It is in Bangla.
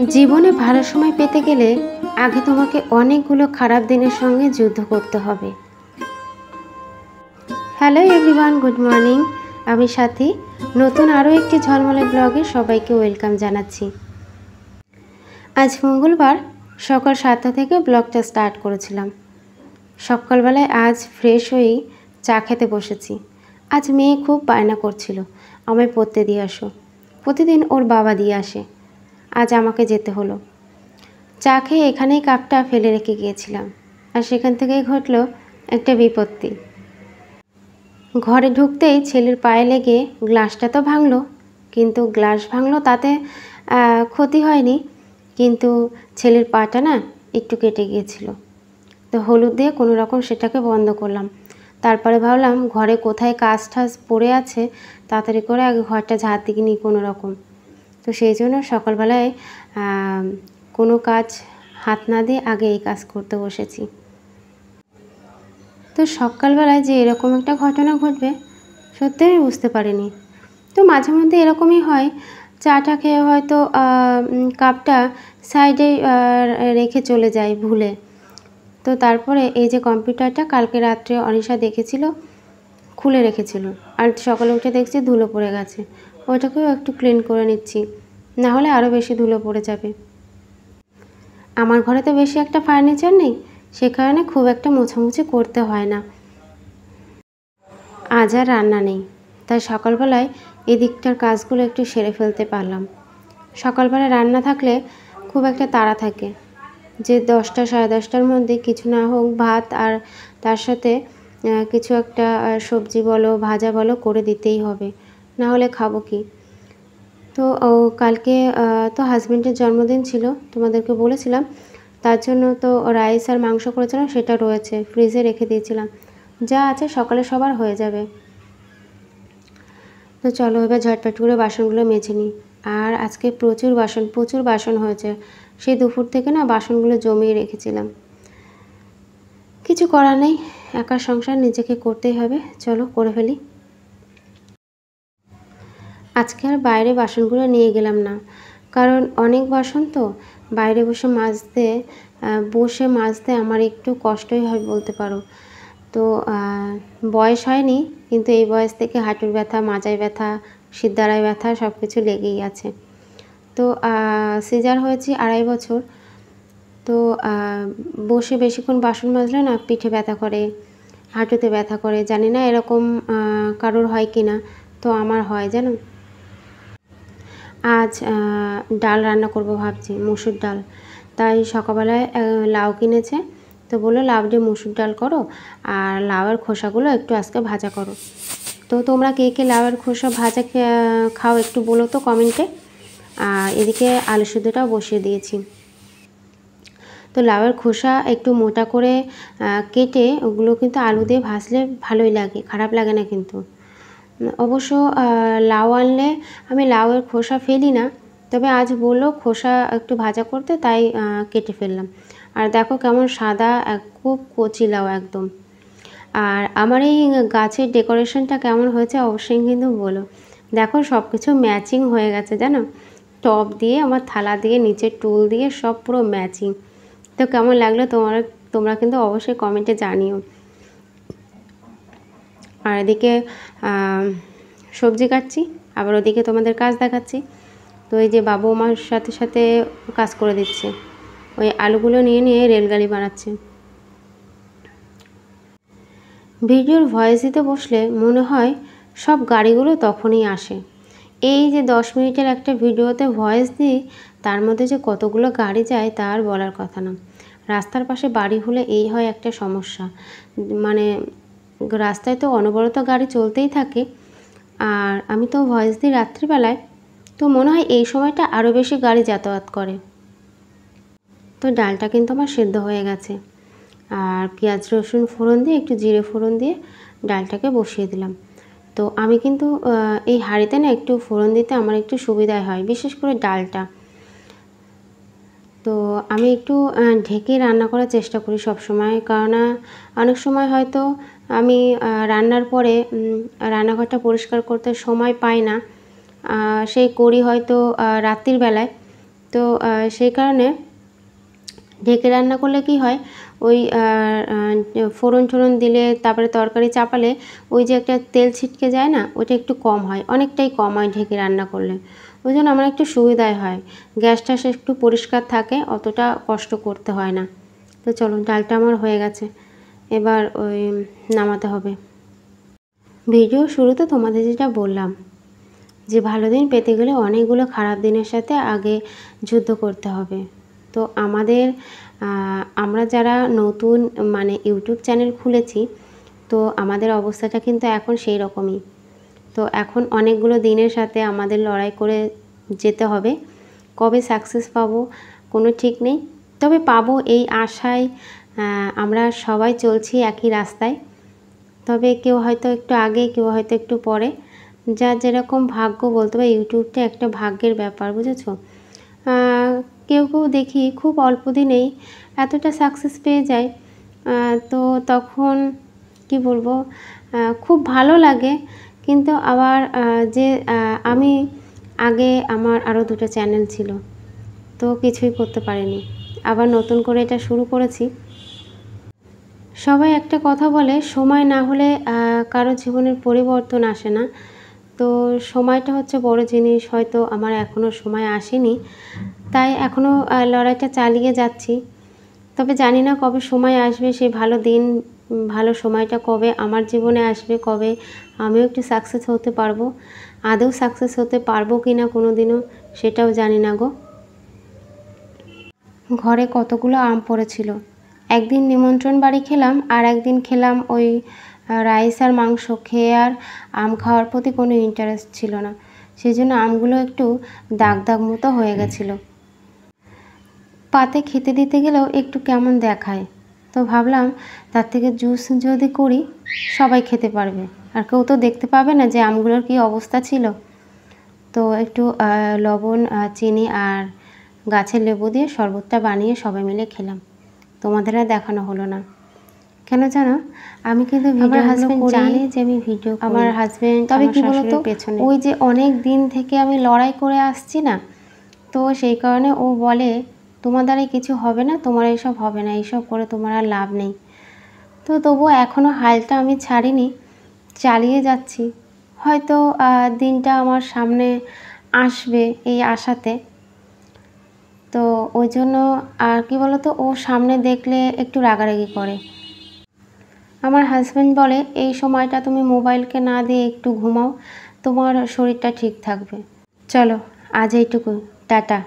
জীবনে ভালো সময় পেতে গেলে আগে তোমাকে অনেকগুলো খারাপ দিনের সঙ্গে যুদ্ধ করতে হবে। Hello everyone, good morning. আমি সাথী, নতুন আরও একটি ঝলমলে ব্লগে সবাইকে ওয়েলকাম জানাচ্ছি। আজ মঙ্গলবার সকাল 7টা থেকে ব্লগটা স্টার্ট করেছিলাম। সকালবেলায় আজ ফ্রেশ হয়েই চা খেতে বসেছি। আজ মেয়ে খুব বায়না করছিল আমায় পড়তে দিয়ে আসো। প্রতিদিন ওর বাবা দিয়ে আসে, আজ আমাকে যেতে হলো। চা খেয়ে এখানেই কাপটা ফেলে রেখে গিয়েছিলাম, আর সেখান থেকেই ঘটল একটা বিপত্তি। ঘরে ঢুকতেই ছেলের পায়ে লেগে গ্লাসটা তো ভাঙলো, কিন্তু গ্লাস ভাঙলো তাতে ক্ষতি হয়নি, কিন্তু ছেলের পাটা না একটু কেটে গিয়েছিল। তো হলুদ দিয়ে কোনো রকম সেটাকে বন্ধ করলাম। তারপরে ভাবলাম ঘরে কোথায় কাজ টাজ পড়ে আছে, তাড়াতাড়ি করে আগে ঘরটা ঝাড় দিয়ে নিই কোনো রকম। তো সেই জন্য সকালবেলায় কোনো কাজ হাত না দিয়ে আগে এই কাজ করতে বসেছি। তো সকালবেলায় যে এরকম একটা ঘটনা ঘটবে সত্যি আমি বুঝতে পারিনি। তো মাঝে মধ্যে এরকমই হয়, চাটা খেয়ে হয়তো কাপটা সাইডে রেখে চলে যায় ভুলে। তো তারপরে এই যে কম্পিউটারটা কালকে রাত্রে অনিশা দেখেছিল, খুলে রেখেছিল, আর সকালে উঠে দেখছি ধুলো পড়ে গেছে। ওইটাকেও একটু ক্লিন করে নিচ্ছি, না হলে আরও বেশি ধুলো পড়ে যাবে। আমার ঘরে তো বেশি একটা ফার্নিচার নেই, সে কারণে খুব একটা মোছামুছি করতে হয় না। আজ আর রান্না নেই, তাই সকালবেলায় এদিকটার কাজগুলো একটু সেরে ফেলতে পারলাম। সকালবেলায় রান্না থাকলে খুব একটা তাড়া থাকে যে 10টা সাড়ে 10টার মধ্যে কিছু না হোক ভাত আর তার সাথে কিছু একটা সবজি বলো ভাজা বলো করে দিতেই হবে, না হলে খাবো কি। তো কালকে তো হাজব্যান্ডের জন্মদিন ছিল, তোমাদেরকে বলেছিলাম, তার জন্য তো রাইস আর মাংস করেছিলাম, সেটা রয়েছে, ফ্রিজে রেখে দিয়েছিলাম। যা আছে সকালে সবার হয়ে যাবে। তো চলো এবার ঝটপট করে বাসনগুলো মেজে নিই। আর আজকে প্রচুর বাসন হয়েছে, সেই দুপুর থেকে না বাসনগুলো জমিয়ে রেখেছিলাম। কিছু করার নেই, একা সংসার, নিজেকে করতেই হবে। চলো করে ফেলি। আজকে আর বাইরে বাসনগুলো নিয়ে গেলাম না, কারণ অনেক বাসন তো বাইরে বসে মাজতে আমার একটু কষ্টই হয় বলতে পারো। তো বয়স হয়নি, কিন্তু এই বয়স থেকে হাঁটুর ব্যথা, মাজায় ব্যথা, শিরদাঁড়ায় ব্যথা সব কিছু লেগেই আছে। তো সিজার হয়েছি 2.5 বছর। তো বসে বেশিক্ষণ বাসন মাজলে না পিঠে ব্যথা করে, হাঁটুতে ব্যথা করে। জানি না এরকম কারোর হয় কি না, তো আমার হয় জানো। আজ ডাল রান্না করব ভাবছি, মুসুর ডাল। তাই সকালবেলায় লাউ কিনেছে, তো বললো লাউ দিয়ে মুসুর ডাল করো, আর লাউয়ের খোসাগুলো একটু আজকে ভাজা করো। তো তোমরা কে কে লাউয়ের খোসা ভাজা খাও একটু বলো তো কমেন্টে। আর এদিকে আলু সিদ্ধটাও বসিয়ে দিয়েছি। তো লাউয়ের খোসা একটু মোটা করে কেটে ওগুলো কিন্তু আলু দিয়ে ভাজলে ভালোই লাগে, খারাপ লাগে না কিন্তু। অবশ্য লাউ আনলে আমি লাউয়ের খোসা ফেলি না, তবে আজ বললো খোসা একটু ভাজা করতে, তাই কেটে ফেললাম। আর দেখো কেমন সাদা, খুব কচি লাউ একদম। আর আমার এই গাছের ডেকোরেশনটা কেমন হয়েছে অবশ্যই কিন্তু বলো। দেখো সব কিছু ম্যাচিং হয়ে গেছে জানো, টব দিয়ে, আমার থালা দিয়ে, নিচের টুল দিয়ে সব পুরো ম্যাচিং। তো কেমন লাগলো তোমরা কিন্তু অবশ্যই কমেন্টে জানিও। আর এদিকে সবজি কাটছি, আবার ওদিকে তোমাদের কাজ দেখাচ্ছি। তো এই যে বাবু আমার সাথে সাথে কাজ করে দিচ্ছে, ওই আলুগুলো নিয়ে নিয়ে রেলগাড়ি বানাচ্ছে। ভিডিওর ভয়েস দিতে বসলে মনে হয় সব গাড়িগুলো তখনই আসে। এই যে 10 মিনিটের একটা ভিডিওতে ভয়েস দিই, তার মধ্যে যে কতগুলো গাড়ি যায় তা আর বলার কথা না। রাস্তার পাশে বাড়ি হলে এই হয় একটা সমস্যা, মানে রাস্তায় তো অনবরত গাড়ি চলতেই থাকে। আর আমি তো ভয়েস দিই রাত্রিবেলায়, তো মনে হয় এই সময়টা আরও বেশি গাড়ি যাতায়াত করে। তো ডালটা কিন্তু আমার সেদ্ধ হয়ে গেছে, আর পেঁয়াজ রসুন ফোড়ন দিয়ে, একটু জিরে ফোড়ন দিয়ে ডালটাকে বসিয়ে দিলাম। তো আমি কিন্তু এই হাঁড়িতে না একটু ফোড়ন দিতে আমার একটু সুবিধাই হয়, বিশেষ করে ডালটা। তো আমি একটু ঢেকে রান্না করার চেষ্টা করি সব সময়, কারণ অনেক সময় হয়তো আমি রান্নার পরে রান্নাঘরটা পরিষ্কার করতে সময় পাই না, সেই করি হয়তো রাত্রির বেলায়। তো সেই কারণে ঢেকে রান্না করলে কি হয়, ওই ফোড়ন টোড়ন দিলে তারপরে তরকারি চাপালে ওই যে একটা তেল ছিটকে যায় না, ওইটা একটু কম হয়, অনেকটাই কম হয় ঢেকে রান্না করলে। ওই জন্য আমার একটু সুবিধাই হয়, গ্যাসটা একটু পরিষ্কার থাকে, অতটা কষ্ট করতে হয় না। তো চলো, ডালটা আমার হয়ে গেছে, এবার ওই নামাতে হবে। ভিডিও শুরুতে তোমাদের যেটা বললাম যে ভালো দিন পেতে গেলে অনেকগুলো খারাপ দিনের সাথে আগে যুদ্ধ করতে হবে। তো আমরা যারা নতুন মানে ইউটিউব চ্যানেল খুলেছি, তো আমাদের অবস্থাটা কিন্তু এখন সেই রকমই। তো এখন অনেকগুলো দিনের সাথে আমাদের লড়াই করে যেতে হবে। কবে সাকসেস পাবো কোনো ঠিক নেই, তবে পাবো এই আশায় আমরা সবাই চলছি একই রাস্তায়। তবে কেউ হয়তো একটু আগে, কেউ হয়তো একটু পরে, যার যেরকম ভাগ্য বলতে হবে। ইউটিউবটা একটা ভাগ্যের ব্যাপার, বুঝেছো? কেউ কেউ দেখি খুব অল্প দিনেই এতটা সাকসেস পেয়ে যায়, তো তখন কি বলবো, খুব ভালো লাগে। কিন্তু আবার যে আমি আগে আমার আরও 2টা চ্যানেল ছিল, তো কিছুই করতে পারিনি, আবার নতুন করে এটা শুরু করেছি। সবাই একটা কথা বলে, সময় না হলে কারো জীবনের পরিবর্তন আসে না। তো সময়টা হচ্ছে বড় জিনিস, হয়তো আমার এখনও সময় আসেনি, তাই এখনও লড়াইটা চালিয়ে যাচ্ছি। তবে জানি না কবে সময় আসবে, সেই ভালো দিন, ভালো সময়টা কবে আমার জীবনে আসবে, কবে আমিও একটু সাকসেস হতে পারবো। আদৌ সাকসেস হতে পারবো কি না কোনো দিনও সেটাও জানি না গো। ঘরে কতগুলো আম পড়েছিল, একদিন নিমন্ত্রণ বাড়ি খেলাম, আর একদিন খেলাম ওই রাইস আর মাংস, খেয়ে আর আম খাওয়ার প্রতি কোনো ইন্টারেস্ট ছিল না, সেই জন্য আমগুলো একটু দাগ দাগ মতো হয়ে গেছিলো। পাতে খেতে দিতে গেলেও একটু কেমন দেখায়, তো ভাবলাম তার থেকে জুস যদি করি সবাই খেতে পারবে, আর কেউ তো দেখতে পাবে না যে আমগুলোর কী অবস্থা ছিল। তো একটু লবণ, চিনি আর গাছের লেবু দিয়ে শরবতটা বানিয়ে সবাই মিলে খেলাম। তোমাদের আর দেখানো হলো না কেন জানো, আমি কিন্তু আমার হাজব্যান্ড জানে যে আমি ভিডিও, আমার হাজব্যান্ড, তবে কি বলতো, ওই যে অনেক দিন থেকে আমি লড়াই করে আসছি না, তো সেই কারণে ও বলে তোমার দ্বারাই কিছু হবে না, তোমার এইসব হবে না, এইসব করে তোমার আর লাভ নেই। তো তবুও এখনও হালটা আমি ছাড়িনি, চালিয়ে যাচ্ছি। হয়তো দিনটা আমার সামনে আসবে এই আশাতে। তো ওই জন্য আর কি বলতো, ও সামনে দেখলে একটু রাগারাগি করে। আমার হাজব্যান্ড বলে এই সময়টা তুমি মোবাইলকে না দিয়ে একটু ঘুমাও, তোমার শরীরটা ঠিক থাকবে। চলো আজ এইটুকু, টাটা।